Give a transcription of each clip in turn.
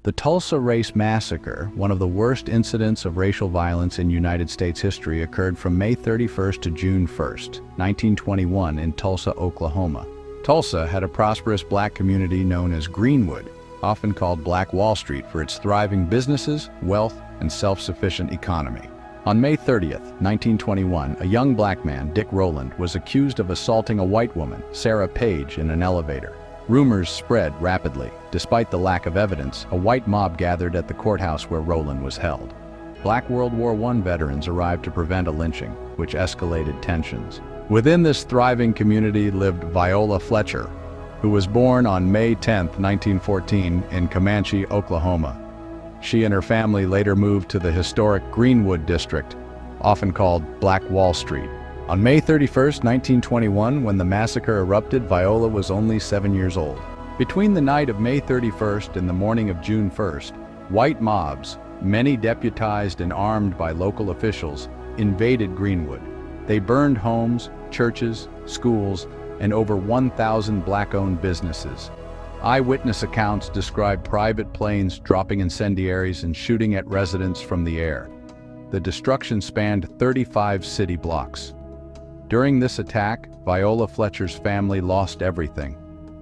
The Tulsa Race Massacre, one of the worst incidents of racial violence in United States history, occurred from May 31st to June 1st, 1921 in Tulsa, Oklahoma. Tulsa had a prosperous black community known as Greenwood, often called Black Wall Street for its thriving businesses, wealth, and self-sufficient economy. On May 30th, 1921, a young black man, Dick Rowland, was accused of assaulting a white woman, Sarah Page, in an elevator. Rumors spread rapidly. Despite the lack of evidence, a white mob gathered at the courthouse where Rowland was held. Black World War I veterans arrived to prevent a lynching, which escalated tensions. Within this thriving community lived Viola Fletcher, who was born on May 10, 1914, in Comanche, Oklahoma. She and her family later moved to the historic Greenwood district, often called Black Wall Street. On May 31, 1921, when the massacre erupted, Viola was only 7 years old. Between the night of May 31st and the morning of June 1st, white mobs, many deputized and armed by local officials, invaded Greenwood. They burned homes, churches, schools, and over 1,000 black-owned businesses. Eyewitness accounts describe private planes dropping incendiaries and shooting at residents from the air. The destruction spanned 35 city blocks. During this attack, Viola Fletcher's family lost everything.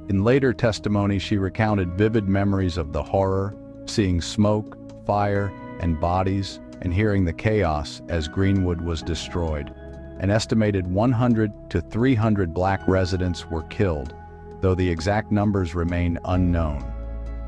In later testimony, she recounted vivid memories of the horror, seeing smoke, fire, and bodies, and hearing the chaos as Greenwood was destroyed. An estimated 100 to 300 black residents were killed, though the exact numbers remain unknown.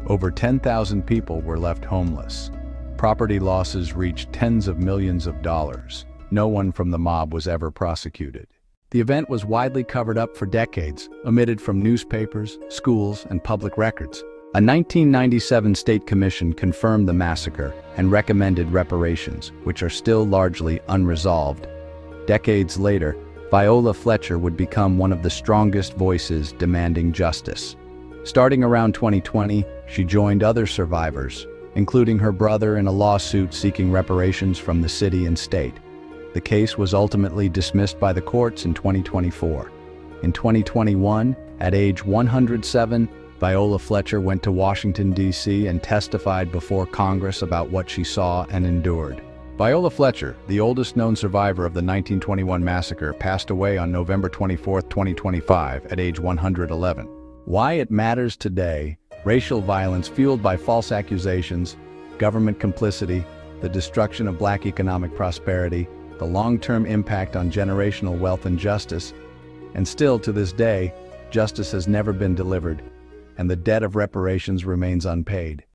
Over 10,000 people were left homeless. Property losses reached tens of millions of dollars. No one from the mob was ever prosecuted. The event was widely covered up for decades, omitted from newspapers, schools, and public records. A 1997 state commission confirmed the massacre and recommended reparations, which are still largely unresolved. Decades later, Viola Fletcher would become one of the strongest voices demanding justice. Starting around 2020, she joined other survivors, including her brother, in a lawsuit seeking reparations from the city and state. The case was ultimately dismissed by the courts in 2024. In 2021, at age 107, Viola Fletcher went to Washington, D.C. and testified before Congress about what she saw and endured. Viola Fletcher, the oldest known survivor of the 1921 massacre, passed away on November 24, 2025, at age 111. Why it matters today: racial violence fueled by false accusations, government complicity, the destruction of black economic prosperity, the long-term impact on generational wealth and justice, and still to this day, justice has never been delivered, and the debt of reparations remains unpaid.